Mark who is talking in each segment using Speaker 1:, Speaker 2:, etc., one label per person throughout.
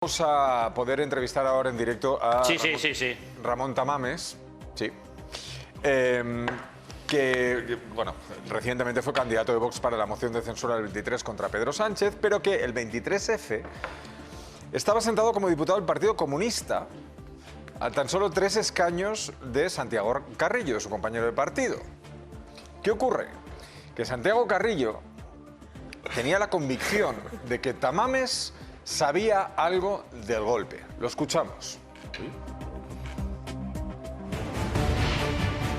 Speaker 1: Vamos a poder entrevistar ahora en directo a
Speaker 2: Sí.
Speaker 1: Ramón Tamames, sí, que bueno, recientemente fue candidato de Vox para la moción de censura del 23 contra Pedro Sánchez, pero que el 23F estaba sentado como diputado del Partido Comunista a tan solo 3 escaños de Santiago Carrillo, de su compañero de partido. ¿Qué ocurre? Que Santiago Carrillo tenía la convicción de que Tamames sabía algo del golpe. Lo escuchamos.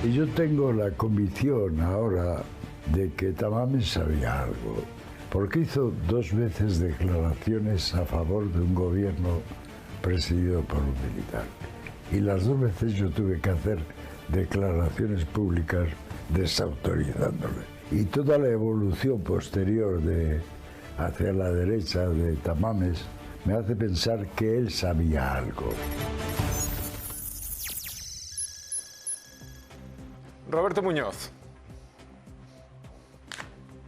Speaker 3: Y yo tengo la convicción ahora de que Tamames sabía algo, porque hizo 2 veces declaraciones a favor de un gobierno presidido por un militar. Y las 2 veces yo tuve que hacer declaraciones públicas desautorizándole. Y toda la evolución posterior hacia la derecha de Tamames me hace pensar que él sabía algo.
Speaker 1: Roberto Muñoz.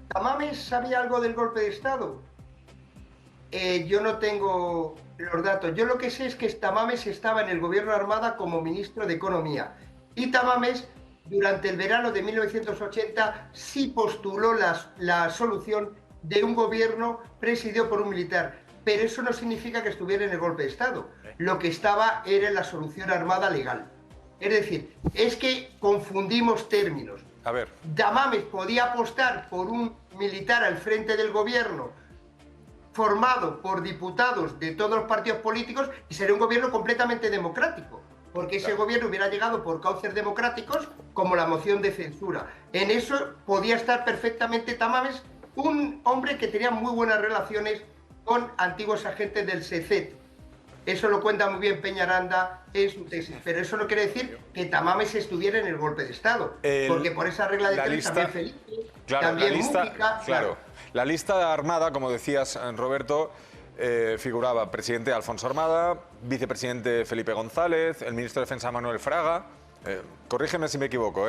Speaker 4: ¿Tamames sabía algo del golpe de Estado? Yo no tengo los datos. Yo lo que sé es que Tamames estaba en el gobierno de Armada como ministro de Economía. Y Tamames, durante el verano de 1980, sí postuló la solución de un gobierno presidido por un militar. Pero eso no significa que estuviera en el golpe de Estado. Lo que estaba era en la solución armada legal. Es decir, es que confundimos términos.
Speaker 1: A ver.
Speaker 4: Tamames podía apostar por un militar al frente del gobierno formado por diputados de todos los partidos políticos y sería un gobierno completamente democrático, porque ese gobierno hubiera llegado por cauces democráticos como la moción de censura. En eso podía estar perfectamente Tamames, un hombre que tenía muy buenas relaciones con antiguos agentes del SECET. Eso lo cuenta muy bien Peñaranda en su tesis, pero eso no quiere decir que Tamames estuviera en el golpe de Estado, porque por esa regla de 3 también Felipe,
Speaker 1: claro,
Speaker 4: también Mújica...
Speaker 1: Claro, la lista Armada, como decías, Roberto, figuraba presidente Alfonso Armada, vicepresidente Felipe González, el ministro de Defensa Manuel Fraga, corrígeme si me equivoco,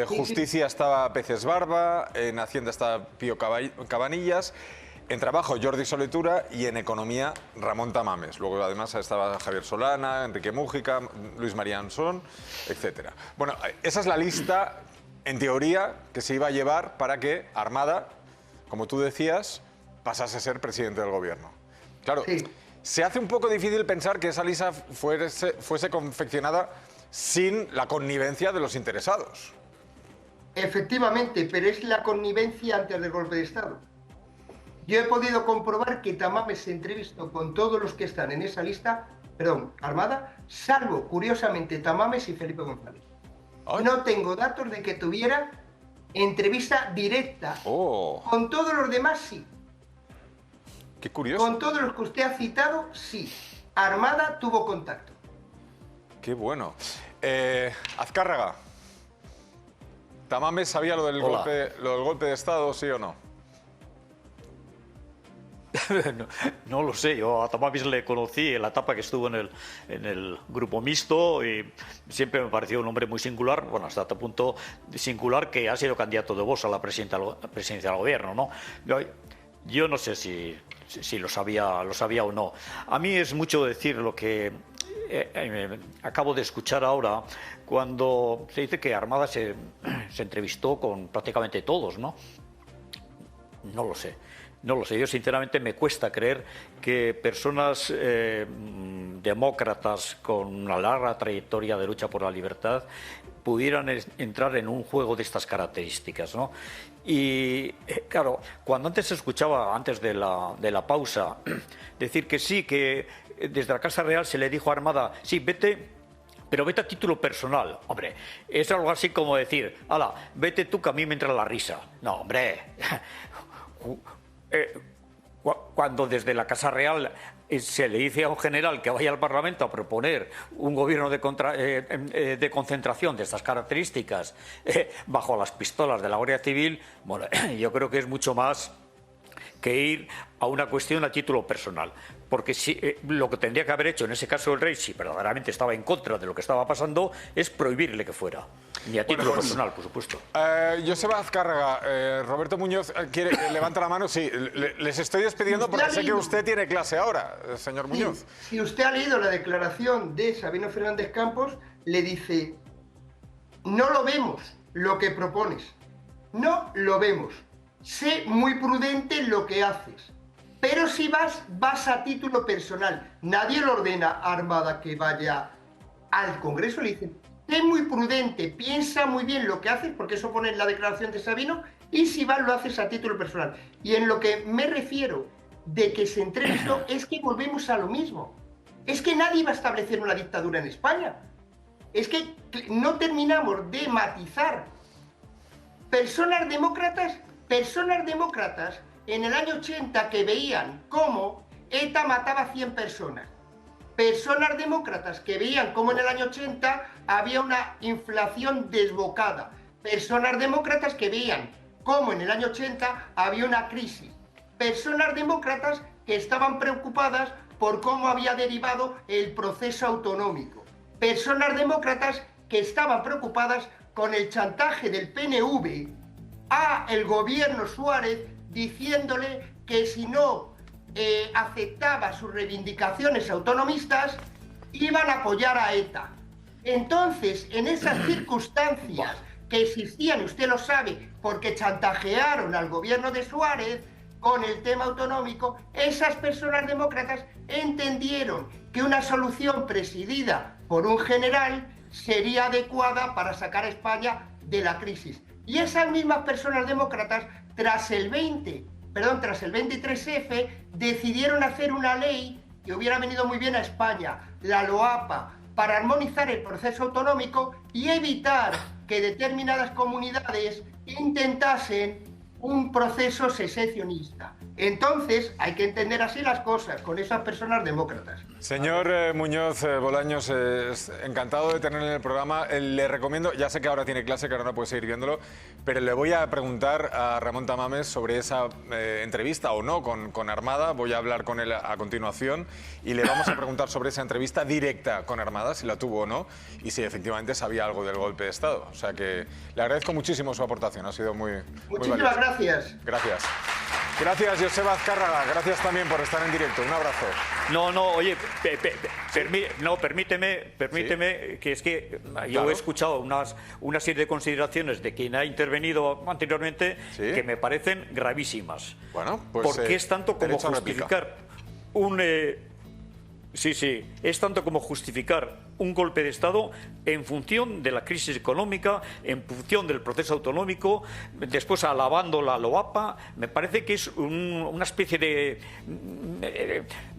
Speaker 1: Justicia estaba Peces Barba, en Hacienda estaba Pío Cabanillas, en Trabajo Jordi Soletura y en Economía Ramón Tamames. Luego además estaba Javier Solana, Enrique Mújica, Luis María Ansón, etc. Bueno, esa es la lista, en teoría, que se iba a llevar para que Armada, como tú decías, pasase a ser presidente del gobierno. Claro, sí. Se hace un poco difícil pensar que esa lista fuese confeccionada sin la connivencia de los interesados.
Speaker 4: Efectivamente, pero es la connivencia antes del golpe de Estado. Yo he podido comprobar que Tamames se entrevistó con todos los que están en esa lista, Armada, salvo, curiosamente, Tamames y Felipe González. ¿Ay? No tengo datos de que tuviera entrevista directa. Con todos los demás, sí.
Speaker 1: Qué curioso.
Speaker 4: Con todos los que usted ha citado, sí. Armada tuvo contacto.
Speaker 1: Qué bueno. Azcárraga, ¿Tamames sabía lo del golpe de Estado, sí o no?
Speaker 2: No lo sé, yo a Tamames le conocí en la etapa que estuvo en el grupo mixto y siempre me pareció un hombre muy singular, bueno, hasta tal punto singular que ha sido candidato de Vox a la presidencia del gobierno, ¿no? Yo no sé si lo sabía o no. A mí es mucho decir lo que acabo de escuchar ahora cuando se dice que Armada se entrevistó con prácticamente todos, ¿no? No lo sé. No lo sé, yo sinceramente me cuesta creer que personas demócratas con una larga trayectoria de lucha por la libertad pudieran entrar en un juego de estas características, ¿no? Y claro, cuando antes se escuchaba, antes de la pausa, decir que sí, que desde la Casa Real se le dijo a Armada, sí, vete, pero vete a título personal. Hombre, es algo así como decir, ala, vete tú que a mí me entra la risa. No, hombre... Cuando desde la Casa Real se le dice a un general que vaya al Parlamento a proponer un gobierno de concentración de estas características bajo las pistolas de la Guardia Civil, bueno, yo creo que es mucho más que ir a una cuestión a título personal. porque si, lo que tendría que haber hecho en ese caso el rey, si verdaderamente estaba en contra de lo que estaba pasando, es prohibirle que fuera. Ni a título personal, por supuesto.
Speaker 1: Joseba Azcárraga, Roberto Muñoz, levanta la mano. Sí, les estoy despidiendo porque sé que usted tiene clase ahora, señor Muñoz.
Speaker 4: Sí, si usted ha leído la declaración de Sabino Fernández Campos, le dice: no lo vemos lo que propones, no lo vemos. Sé muy prudente en lo que haces, pero si vas a título personal. Nadie le ordena a Armada que vaya al Congreso, le dicen: sé muy prudente, piensa muy bien lo que haces, porque eso pone en la declaración de Sabino, y si vas lo haces a título personal. Y en lo que me refiero de que se entrevistó es que volvemos a lo mismo. Es que nadie va a establecer una dictadura en España. Es que no terminamos de matizar. Personas demócratas en el año 80 que veían cómo ETA mataba a 100 personas. Personas demócratas que veían cómo en el año 80 había una inflación desbocada. Personas demócratas que veían cómo en el año 80 había una crisis. Personas demócratas que estaban preocupadas por cómo había derivado el proceso autonómico. Personas demócratas que estaban preocupadas con el chantaje del PNV a el gobierno Suárez, diciéndole que si no aceptaba sus reivindicaciones autonomistas, iban a apoyar a ETA. Entonces, en esas circunstancias que existían, y usted lo sabe, porque chantajearon al gobierno de Suárez con el tema autonómico, esas personas demócratas entendieron que una solución presidida por un general sería adecuada para sacar a España de la crisis. Y esas mismas personas demócratas, tras el 23F, decidieron hacer una ley que hubiera venido muy bien a España, la LOAPA, para armonizar el proceso autonómico y evitar que determinadas comunidades intentasen un proceso secesionista. Entonces, hay que entender así las cosas, con esas personas demócratas.
Speaker 1: Señor Muñoz Bolaños, encantado de tenerle en el programa. Le recomiendo, ya sé que ahora tiene clase, que ahora no puede seguir viéndolo, pero le voy a preguntar a Ramón Tamames sobre esa entrevista o no con Armada. Voy a hablar con él a continuación y le vamos a preguntar sobre esa entrevista directa con Armada, si la tuvo o no, y si efectivamente sabía algo del golpe de Estado. O sea que le agradezco muchísimo su aportación, ha sido muy
Speaker 4: Muchísimas gracias.
Speaker 1: Gracias. Gracias, Joseba Azcárraga. Gracias también por estar en directo. Un abrazo.
Speaker 2: Oye, permíteme, ¿sí? Que es que yo he escuchado una serie de consideraciones de quien ha intervenido anteriormente, ¿sí?, que me parecen gravísimas.
Speaker 1: Bueno, pues
Speaker 2: porque es tanto como justificar es tanto como justificar un golpe de Estado en función de la crisis económica, en función del proceso autonómico, después alabando la LOAPA. Me parece que es una especie de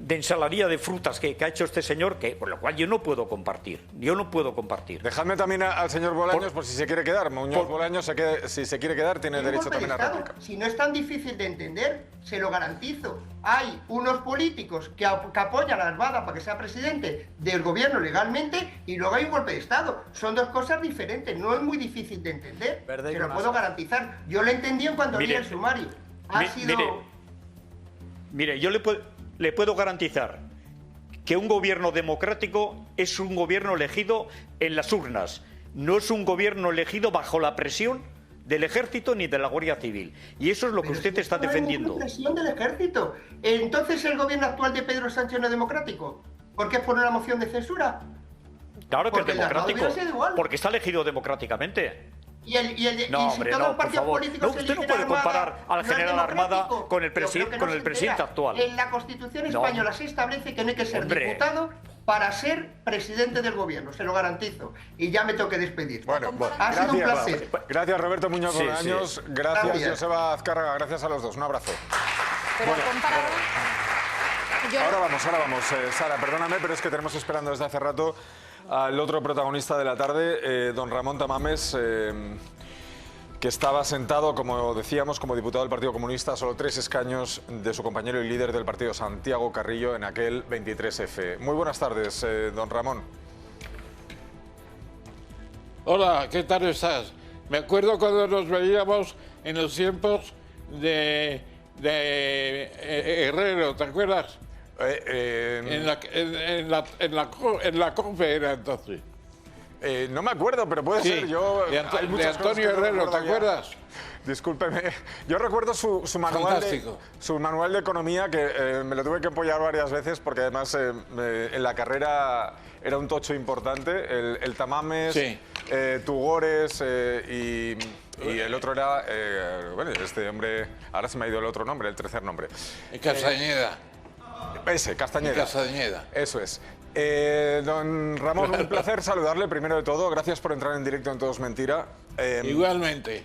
Speaker 2: ensaladilla de frutas que ha hecho este señor, que por lo cual yo no puedo compartir.
Speaker 1: Dejadme también al señor Bolaños por si se quiere quedar. Muñoz Bolaños, si se quiere quedar, tiene derecho también a réplica.
Speaker 4: Si no es tan difícil de entender, se lo garantizo. Hay unos políticos que apoyan a Armada para que sea presidente del gobierno legalmente, y luego hay un golpe de Estado. Son dos cosas diferentes, no es muy difícil de entender. Se lo puedo garantizar. Yo lo entendí en cuanto leí el sumario.
Speaker 2: Mire, yo le puedo garantizar que un gobierno democrático es un gobierno elegido en las urnas, no es un gobierno elegido bajo la presión del ejército ni de la Guardia Civil. Y eso es lo que usted está defendiendo.
Speaker 4: No hay presión del ejército. Entonces, ¿el gobierno actual de Pedro Sánchez no es democrático? ¿Por qué es por una moción de censura?
Speaker 2: Claro que es democrático, porque está elegido democráticamente.
Speaker 4: Hombre, no, por favor.
Speaker 2: Usted no puede comparar al general Armada con el presidente actual.
Speaker 4: En la Constitución española se establece que no hay que ser diputado para ser presidente del gobierno, se lo garantizo. Y ya me tengo que despedir.
Speaker 1: Bueno,
Speaker 4: ha sido un placer.
Speaker 1: Gracias, Roberto Muñoz Bolaños. Gracias, Joseba Azcárraga. Gracias a los dos. Un abrazo. Ahora vamos. Sara, perdóname, pero es que tenemos esperando desde hace rato al otro protagonista de la tarde, don Ramón Tamames, que estaba sentado, como decíamos, como diputado del Partido Comunista, a solo 3 escaños de su compañero y líder del partido, Santiago Carrillo, en aquel 23F. Muy buenas tardes, don Ramón.
Speaker 5: Hola, ¿qué tal estás? Me acuerdo cuando nos veíamos en los tiempos de Herrero, ¿te acuerdas? En la COPE era entonces.
Speaker 1: No me acuerdo, pero puede
Speaker 5: Sí,
Speaker 1: ser. Yo,
Speaker 5: de
Speaker 1: hay muchas cosas
Speaker 5: Antonio
Speaker 1: que no
Speaker 5: Herrero, ¿te
Speaker 1: recuerdo ya.
Speaker 5: acuerdas?
Speaker 1: Discúlpeme. Yo recuerdo su
Speaker 5: Fantástico.
Speaker 1: manual de economía, que me lo tuve que apoyar varias veces porque además en la carrera era un tocho importante. El Tamames,
Speaker 5: Sí.
Speaker 1: Tugores y el otro era, bueno, este hombre, ahora se me ha ido el otro nombre, el tercer nombre.
Speaker 5: Castañeda.
Speaker 1: Ese, Castañeda.
Speaker 5: Castañeda.
Speaker 1: Eso es. Don Ramón, un placer saludarle primero de todo. Gracias por entrar en directo en Todo es Mentira.
Speaker 5: Igualmente.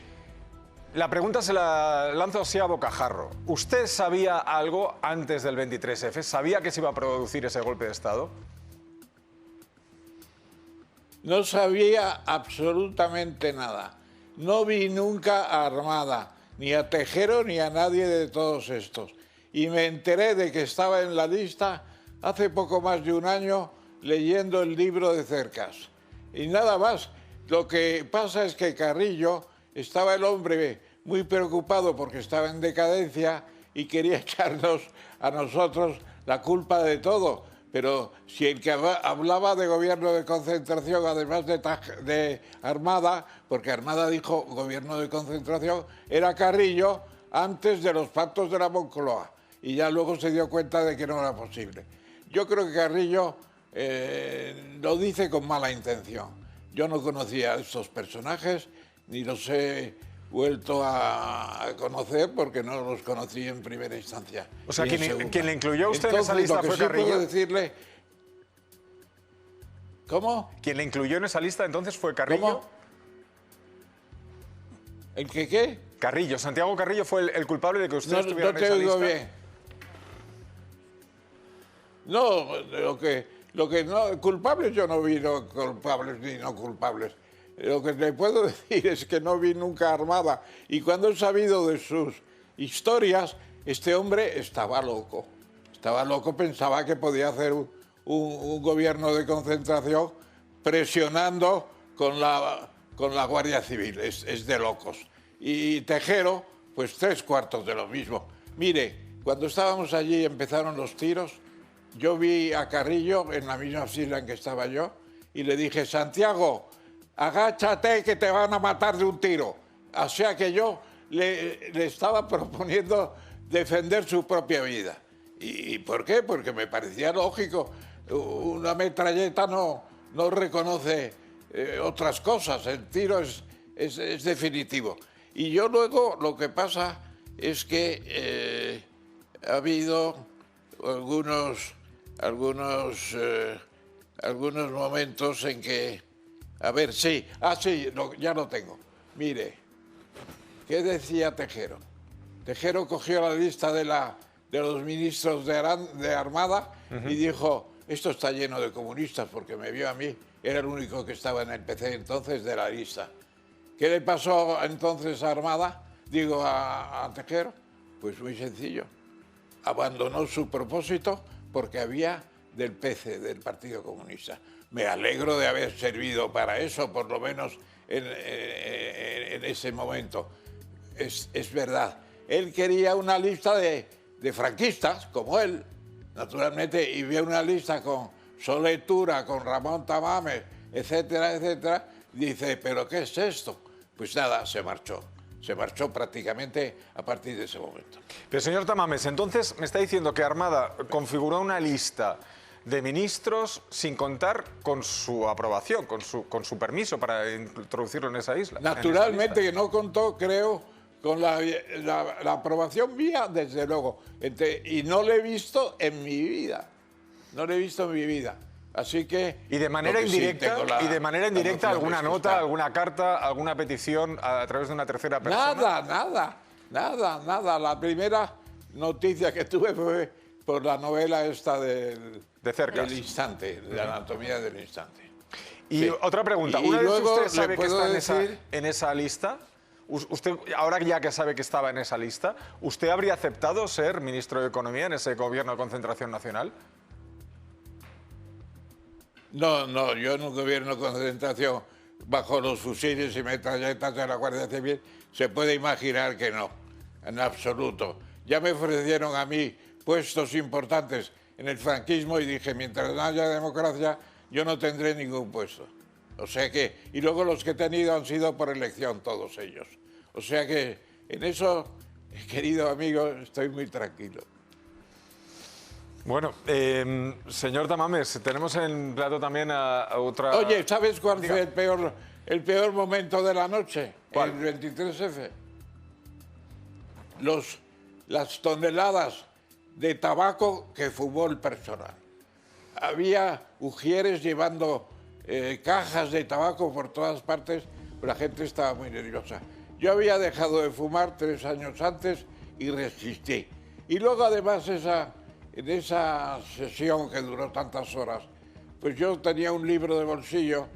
Speaker 1: La pregunta se la lanzo así a bocajarro. ¿Usted sabía algo antes del 23F? ¿Sabía que se iba a producir ese golpe de Estado?
Speaker 5: No sabía absolutamente nada. No vi nunca a Armada, ni a Tejero, ni a nadie de todos estos. Y me enteré de que estaba en la lista hace poco más de un año leyendo el libro de Cercas. Y nada más. Lo que pasa es que Carrillo estaba el hombre muy preocupado porque estaba en decadencia y quería echarnos a nosotros la culpa de todo. Pero si el que hablaba de gobierno de concentración, además de Armada, porque Armada dijo gobierno de concentración, era Carrillo antes de los pactos de la Moncloa. Y ya luego se dio cuenta de que no era posible. Yo creo que Carrillo lo dice con mala intención. Yo no conocía a estos personajes, ni los he vuelto a conocer porque no los conocí en primera instancia.
Speaker 1: O sea,
Speaker 5: ni en segunda.
Speaker 1: quien le incluyó a usted en esa
Speaker 5: Entonces,
Speaker 1: lista
Speaker 5: lo que
Speaker 1: fue
Speaker 5: sí
Speaker 1: Carrillo.
Speaker 5: puedo decirle... ¿Cómo?
Speaker 1: Quien le incluyó en esa lista entonces fue Carrillo.
Speaker 5: ¿Cómo? ¿El que qué?
Speaker 1: Carrillo, Santiago Carrillo fue el culpable de que usted estuviera
Speaker 5: No
Speaker 1: en
Speaker 5: te
Speaker 1: esa
Speaker 5: oigo
Speaker 1: lista.
Speaker 5: bien. No, lo que no, culpables yo no vi no culpables ni no culpables. Lo que le puedo decir es que no vi nunca a Armada. Y cuando he sabido de sus historias, este hombre estaba loco. Estaba loco, pensaba que podía hacer un gobierno de concentración presionando con la Guardia Civil. Es de locos. Y Tejero, pues 3/4 de lo mismo. Mire, cuando estábamos allí y empezaron los tiros, yo vi a Carrillo en la misma fila en que estaba yo y le dije, Santiago, agáchate que te van a matar de un tiro. O sea que yo le estaba proponiendo defender su propia vida. ¿Y por qué? Porque me parecía lógico. Una metralleta no reconoce otras cosas. El tiro es definitivo. Y yo luego lo que pasa es que ha habido algunos momentos en que... A ver, sí, ya lo tengo. Mire, ¿qué decía Tejero? Tejero cogió la lista de los ministros de Armada y dijo, esto está lleno de comunistas, porque me vio a mí, era el único que estaba en el PC entonces de la lista. ¿Qué le pasó entonces a Armada? Digo, a Tejero, pues muy sencillo. Abandonó su propósito porque había del PC, del Partido Comunista. Me alegro de haber servido para eso, por lo menos en ese momento. Es verdad. Él quería una lista de franquistas, como él, naturalmente, y vio una lista con Soletura, con Ramón Tamames, etcétera, etcétera. Dice, ¿pero qué es esto? Pues nada, se marchó. Se marchó prácticamente a partir de ese momento.
Speaker 1: Pero señor Tamames, entonces me está diciendo que Armada configuró una lista de ministros sin contar con su aprobación, con su permiso para introducirlo en esa isla.
Speaker 5: Naturalmente que no contó, creo, con la aprobación mía, desde luego. Y no lo he visto en mi vida. No lo he visto en mi vida. Así que...
Speaker 1: Y de manera indirecta, alguna nota, alguna carta, alguna petición a través de una tercera persona.
Speaker 5: Nada. La primera noticia que tuve fue por la novela esta de
Speaker 1: Cercas.
Speaker 5: del instante, de la anatomía del instante.
Speaker 1: Y
Speaker 5: Sí.
Speaker 1: otra pregunta,
Speaker 5: Y
Speaker 1: una vez
Speaker 5: luego
Speaker 1: usted
Speaker 5: le
Speaker 1: sabe que
Speaker 5: puedo
Speaker 1: está
Speaker 5: decir-
Speaker 1: en esa lista, usted, ahora ya que sabe que estaba en esa lista, ¿usted habría aceptado ser ministro de Economía en ese gobierno de concentración nacional?
Speaker 5: No, yo en un gobierno de concentración bajo los fusiles y metralletas de la Guardia Civil se puede imaginar que no, en absoluto. Ya me ofrecieron a mí puestos importantes en el franquismo y dije, mientras no haya democracia, yo no tendré ningún puesto. O sea que, y luego los que he tenido han sido por elección, todos ellos. O sea que en eso, querido amigo, estoy muy tranquilo.
Speaker 1: Bueno, señor Tamames, tenemos en plato también a otra...
Speaker 5: Oye, ¿sabes cuál fue el peor momento de la noche?
Speaker 1: ¿Cuál?
Speaker 5: El 23F. Las toneladas de tabaco que fumó el personal. Había ujieres llevando cajas de tabaco por todas partes, pero la gente estaba muy nerviosa. Yo había dejado de fumar 3 años antes y resistí. Y luego además en esa sesión que duró tantas horas, pues yo tenía un libro de bolsillo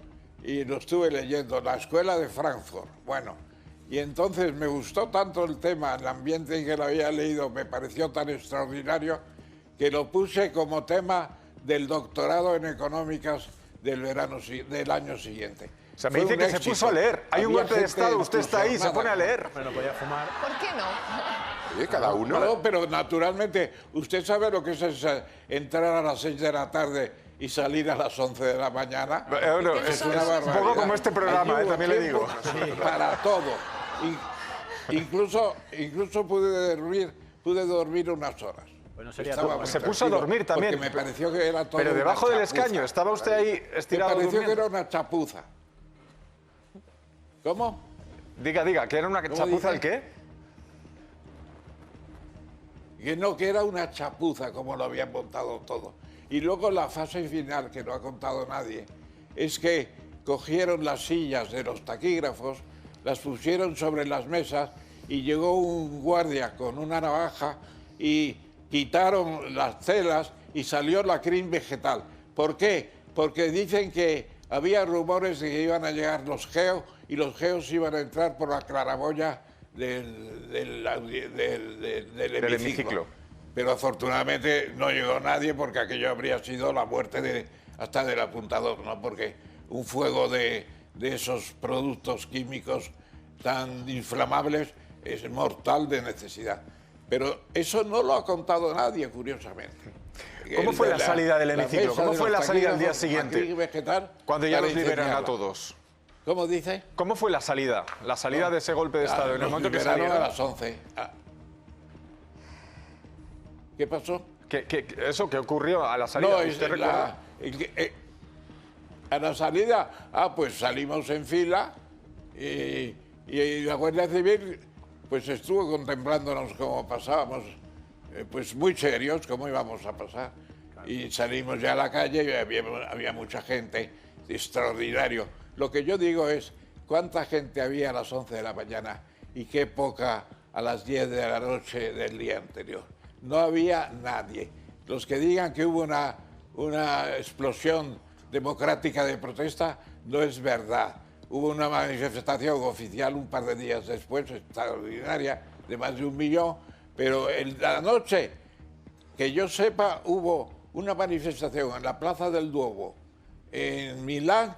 Speaker 5: y lo estuve leyendo, La Escuela de Frankfurt. Bueno, y entonces me gustó tanto el tema, el ambiente en que lo había leído me pareció tan extraordinario que lo puse como tema del doctorado en económicas del año siguiente.
Speaker 1: O sea, me dice que se puso a leer. Hay un golpe de Estado, usted está ahí, se pone a leer.
Speaker 6: Bueno, podía fumar.
Speaker 7: ¿Por qué no?
Speaker 8: Oye, cada uno.
Speaker 5: No, pero naturalmente, usted sabe lo que es entrar a las 6 de la tarde y salir a las 11 de la mañana.
Speaker 1: Bueno,
Speaker 5: es una barbaridad.
Speaker 1: Un poco como este programa,
Speaker 5: Allí hubo
Speaker 1: también le digo.
Speaker 5: tiempo para todo. Incluso pude dormir unas horas.
Speaker 6: Bueno, sería
Speaker 5: Estaba
Speaker 6: todo.
Speaker 5: muy
Speaker 1: Se puso a
Speaker 5: tranquilo,
Speaker 1: dormir también.
Speaker 5: Porque me pareció que era todo
Speaker 1: Pero
Speaker 5: una
Speaker 1: debajo del
Speaker 5: chapuza.
Speaker 1: escaño, ¿estaba usted ahí estirado
Speaker 5: Me pareció
Speaker 1: durmiendo?
Speaker 5: que era una chapuza. ¿Cómo?
Speaker 1: Diga, ¿que era una
Speaker 5: ¿Cómo
Speaker 1: chapuza
Speaker 5: dice?
Speaker 1: el qué?
Speaker 5: Que era una chapuza como lo habían montado todo. Y luego la fase final, que no ha contado nadie, es que cogieron las sillas de los taquígrafos, las pusieron sobre las mesas y llegó un guardia con una navaja y quitaron las telas y salió la crin vegetal. ¿Por qué? Porque dicen que había rumores de que iban a llegar los geos y los geos iban a entrar por la claraboya del hemiciclo. Pero afortunadamente no llegó nadie porque aquello habría sido la muerte hasta del apuntador, ¿no? Porque un fuego de esos productos químicos tan inflamables es mortal de necesidad. Pero eso no lo ha contado nadie, curiosamente.
Speaker 1: ¿Cómo fue la salida del hemiciclo?
Speaker 5: mesa
Speaker 1: ¿Cómo
Speaker 5: de
Speaker 1: fue
Speaker 5: los
Speaker 1: la salida al día
Speaker 5: taquígrafos,
Speaker 1: siguiente?
Speaker 5: matriz vegetal,
Speaker 1: Cuando ya
Speaker 5: para
Speaker 1: los liberan a
Speaker 5: incendiarla.
Speaker 1: todos.
Speaker 5: ¿Cómo dice?
Speaker 1: ¿Cómo fue la salida? La salida de ese golpe de Estado. En el
Speaker 5: Nos
Speaker 1: momento que
Speaker 5: liberaron
Speaker 1: salieron.
Speaker 5: a las 11. ¿Qué pasó?
Speaker 1: ¿Eso qué ocurrió a la salida?
Speaker 5: No,
Speaker 1: ¿Usted recuerda?
Speaker 5: a la salida, pues salimos en fila y la Guardia Civil pues estuvo contemplándonos cómo pasábamos, pues muy serios, cómo íbamos a pasar. Y salimos ya a la calle y había mucha gente, extraordinario. Lo que yo digo es, ¿cuánta gente había a las 11 de la mañana y qué poca a las 10 de la noche del día anterior? No había nadie. Los que digan que hubo una explosión democrática de protesta, no es verdad. Hubo una manifestación oficial un par de días después, extraordinaria, de más de 1 millón, pero en la noche, que yo sepa, hubo una manifestación en la Plaza del Duomo, en Milán,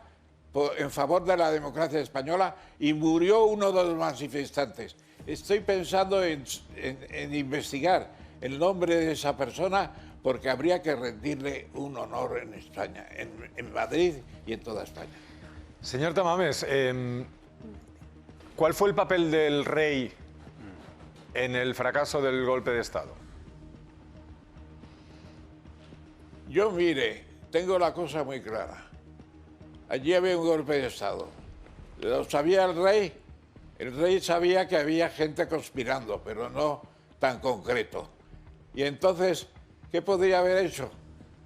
Speaker 5: en favor de la democracia española, y murió uno de los manifestantes. Estoy pensando en investigar el nombre de esa persona, porque habría que rendirle un honor en España, en Madrid y en toda España.
Speaker 1: Señor Tamames, ¿cuál fue el papel del rey en el fracaso del golpe de Estado?
Speaker 5: Yo, mire, tengo la cosa muy clara. Allí había un golpe de Estado. Lo sabía el rey. El rey sabía que había gente conspirando, pero no tan concreto. Y entonces, ¿qué podría haber hecho?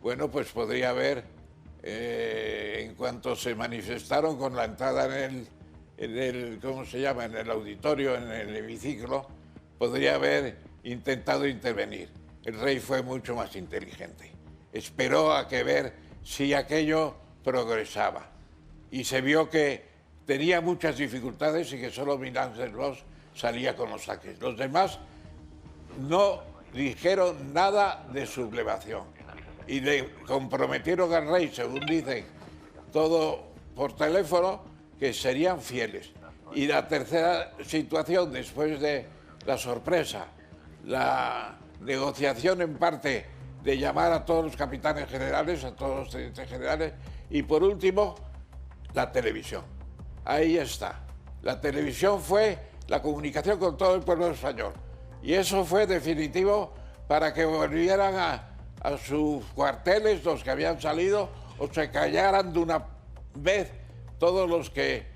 Speaker 5: Bueno, pues podría haber, en cuanto se manifestaron con la entrada en el ¿cómo se llama?, en el auditorio, en el hemiciclo, podría haber intentado intervenir. El rey fue mucho más inteligente. Esperó a que ver si aquello progresaba. Y se vio que tenía muchas dificultades y que solo Milán salía con los saques. Los demás no dijeron nada de sublevación y le comprometieron al rey, según dicen, todo por teléfono, que serían fieles. Y la tercera situación, después de la sorpresa, la negociación en parte de llamar a todos los capitanes generales, a todos los tenientes generales, y por último, la televisión. Ahí está. La televisión fue la comunicación con todo el pueblo español. Y eso fue definitivo para que volvieran a sus cuarteles los que habían salido o se callaran de una vez todos los que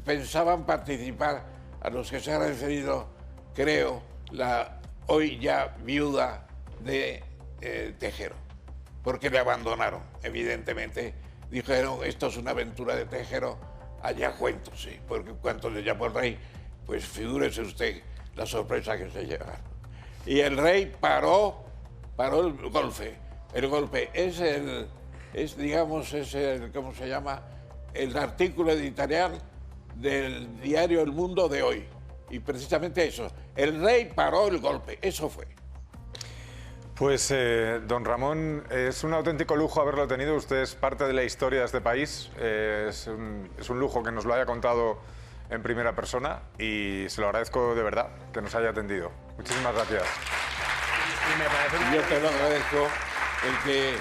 Speaker 5: pensaban participar, a los que se ha referido, creo, la hoy ya viuda de Tejero, porque le abandonaron, evidentemente. Dijeron, esto es una aventura de Tejero, allá cuento, sí, porque cuando le llamó el rey, pues figúrese usted la sorpresa que se llevaron. Y el rey paró el golpe. El golpe es digamos, ¿cómo se llama? El artículo editorial del diario El Mundo de hoy. Y precisamente eso, el rey paró el golpe, eso fue.
Speaker 1: Pues, don Ramón, es un auténtico lujo haberlo tenido. Usted es parte de la historia de este país. Es un lujo que nos lo haya contado en primera persona y se lo agradezco de verdad que nos haya atendido. Muchísimas gracias.
Speaker 5: Yo te lo agradezco el que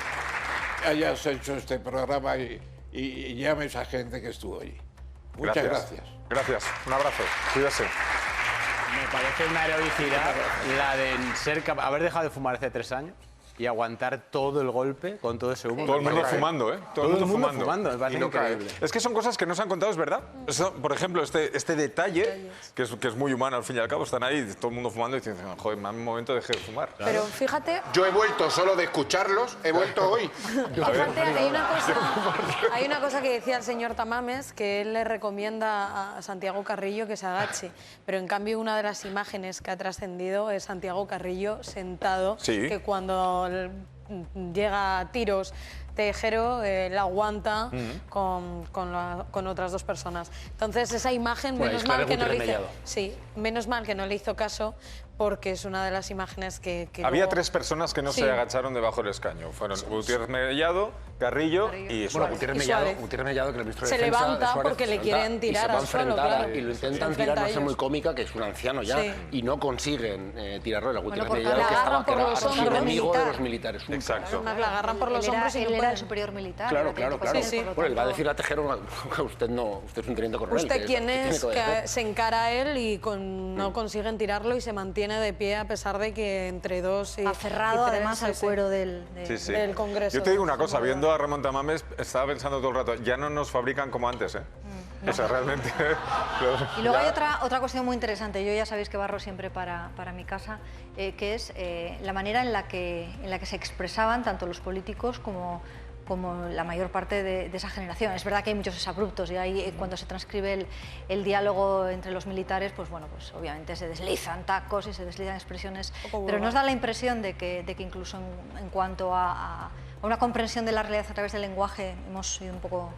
Speaker 5: hayas hecho este programa y llames a gente que estuvo allí. Muchas gracias.
Speaker 1: Gracias. Un abrazo. Cuídese.
Speaker 6: Me parece una heroicidad la de haber dejado de fumar hace 3 años y aguantar todo el golpe con todo ese humo.
Speaker 1: Todo el mundo fumando, ¿eh?
Speaker 6: Todo el mundo fumando, me parece
Speaker 1: Y no cae.
Speaker 6: increíble.
Speaker 1: Es que son cosas que no se han contado, es verdad. Eso, por ejemplo, este detalle, que es muy humano al fin y al cabo, están ahí todo el mundo fumando y dicen, joder, en un momento dejé de fumar.
Speaker 8: Pero fíjate...
Speaker 9: Yo he vuelto solo de escucharlos, he vuelto hoy.
Speaker 8: Fíjate, hay una cosa que decía el señor Tamames, que él le recomienda a Santiago Carrillo que se agache. Pero en cambio una de las imágenes que ha trascendido es Santiago Carrillo sentado,
Speaker 1: Sí.
Speaker 8: que cuando llega a tiros Tejero la aguanta con otras 2 personas. Entonces esa imagen,
Speaker 6: Bueno,
Speaker 8: menos
Speaker 6: es
Speaker 8: mal que no
Speaker 6: Gutiérrez
Speaker 8: le hizo,
Speaker 6: Mellado.
Speaker 8: sí, menos mal que no le hizo caso, porque es una de las imágenes que
Speaker 1: Había
Speaker 8: luego...
Speaker 1: 3 personas que no
Speaker 8: Sí.
Speaker 1: se agacharon debajo del escaño. Fueron Gutiérrez Mellado, Carrillo y
Speaker 10: Bueno,
Speaker 1: Suárez.
Speaker 10: Gutiérrez Mellado, que el ministro de
Speaker 8: Se
Speaker 10: Defensa
Speaker 8: levanta
Speaker 10: de Suárez,
Speaker 8: porque le
Speaker 10: se
Speaker 8: quieren
Speaker 10: levanta
Speaker 8: tirar
Speaker 10: y se va a
Speaker 8: al suelo,
Speaker 10: enfrentar,
Speaker 8: claro.
Speaker 10: y lo
Speaker 8: Se
Speaker 10: intentan
Speaker 8: enfrenta
Speaker 10: tirar,
Speaker 8: a
Speaker 10: no sé,
Speaker 8: ellos.
Speaker 10: muy cómica, que es un anciano ya,
Speaker 8: Sí.
Speaker 10: y no consiguen tirarlo. El Gutiérrez
Speaker 8: porque
Speaker 10: Mellado,
Speaker 8: le
Speaker 10: que
Speaker 8: agarran
Speaker 10: estaba
Speaker 8: por los hombros,
Speaker 10: enemigo de
Speaker 8: militar.
Speaker 10: los militares.
Speaker 1: Exacto.
Speaker 8: Además, la agarran por los hombros y no
Speaker 7: él era
Speaker 8: pueden.
Speaker 7: el superior militar.
Speaker 10: Claro,
Speaker 7: era
Speaker 10: claro,
Speaker 7: teniente
Speaker 10: claro.
Speaker 7: coronel,
Speaker 8: Sí, sí.
Speaker 7: por lo
Speaker 10: Bueno, él va a
Speaker 7: tanto-
Speaker 10: decirle a Tejero, usted no, usted es un teniente coronel.
Speaker 8: ¿Usted quién
Speaker 10: ¿qué
Speaker 8: es?
Speaker 10: tiene que obedecer?
Speaker 8: Que se encara a él y no consiguen tirarlo y se mantiene de pie a pesar de que entre 2 y
Speaker 7: Aferrado
Speaker 8: y 3,
Speaker 7: además al
Speaker 8: sí, sí.
Speaker 7: cuero
Speaker 1: Sí, sí.
Speaker 8: del Congreso.
Speaker 1: Yo te digo una cosa, viendo a Ramón Tamames, estaba pensando todo el rato, ya no nos fabrican como antes, ¿eh? O sea, realmente...
Speaker 7: Y luego hay
Speaker 1: ya-
Speaker 7: otra cuestión muy interesante. Yo ya sabéis que barro siempre para mi casa, que es la manera en la que se expresaban tanto los políticos como la mayor parte de esa generación. Es verdad que hay muchos exabruptos y ahí cuando se transcribe el diálogo entre los militares, pues bueno, pues obviamente se deslizan tacos y se deslizan expresiones, pero nos da la impresión de que incluso en cuanto a una comprensión de la realidad a través del lenguaje hemos sido un poco...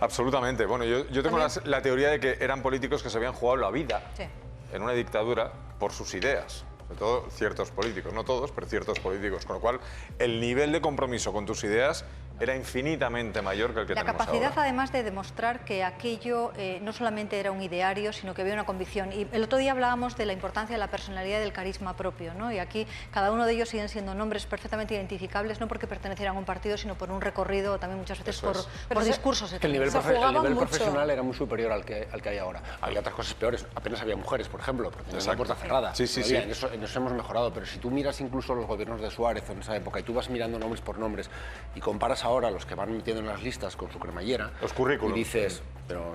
Speaker 1: Absolutamente. Bueno, yo tengo la teoría de que eran políticos que se habían jugado la vida
Speaker 7: Sí.
Speaker 1: en una dictadura por sus ideas. Sobre todo ciertos políticos, no todos, pero ciertos políticos. Con lo cual, el nivel de compromiso con tus ideas era infinitamente mayor que el que
Speaker 7: La
Speaker 1: tenemos
Speaker 7: capacidad,
Speaker 1: ahora.
Speaker 7: además, de demostrar que aquello no solamente era un ideario, sino que había una convicción. Y el otro día hablábamos de la importancia de la personalidad y del carisma propio, ¿no? Y aquí cada uno de ellos siguen siendo nombres perfectamente identificables, no porque pertenecieran a un partido, sino por un recorrido, también muchas veces
Speaker 1: Eso es.
Speaker 7: por discursos.
Speaker 10: Que el nivel,
Speaker 8: Se jugaban mucho.
Speaker 10: profesional era muy superior al que hay ahora. Había otras cosas peores. Apenas había mujeres, por ejemplo, porque tenía una puerta cerrada.
Speaker 1: Sí, sí,
Speaker 10: Todavía
Speaker 1: sí.
Speaker 10: En eso hemos mejorado. Pero si tú miras incluso los gobiernos de Suárez en esa época y tú vas mirando nombres por nombres y comparas ahora los que van metiendo en las listas con su cremallera...
Speaker 1: Los currículums.
Speaker 10: Y dices, pero...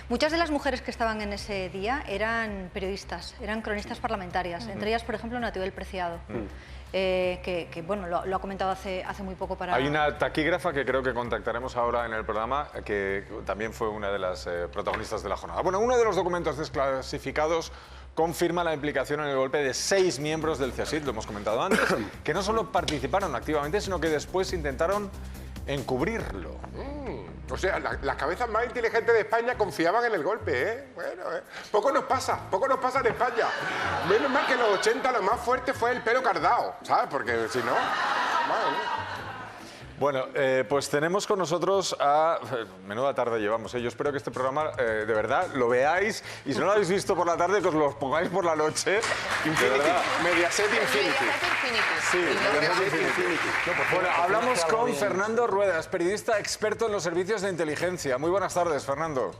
Speaker 7: Muchas de las mujeres que estaban en ese día eran periodistas, eran cronistas parlamentarias. Entre ellas, por ejemplo, Natibel Preciado. Que bueno, lo ha comentado hace muy poco para...
Speaker 1: Hay una taquígrafa que creo que contactaremos ahora en el programa, que también fue una de las protagonistas de la jornada. Bueno, uno de los documentos desclasificados confirma la implicación en el golpe de 6 miembros del CSIC, lo hemos comentado antes, que no solo participaron activamente, sino que después intentaron encubrirlo.
Speaker 9: O sea, las cabezas más inteligentes de España confiaban en el golpe, ¿eh? Bueno, poco nos pasa en España. Menos mal que en los 80 lo más fuerte fue el pelo cardao, ¿sabes? Porque si no... Madre mía.
Speaker 1: Bueno, pues tenemos con nosotros a... Menuda tarde llevamos, ¿eh? Yo espero que este programa, de verdad, lo veáis y si no lo habéis visto por la tarde, que os lo pongáis por la noche.
Speaker 9: Infinity, Mediaset Infinity.
Speaker 1: Sí, Mediaset Infinity. Bueno, hablamos con Fernando Ruedas, periodista experto en los servicios de inteligencia. Muy buenas tardes, Fernando.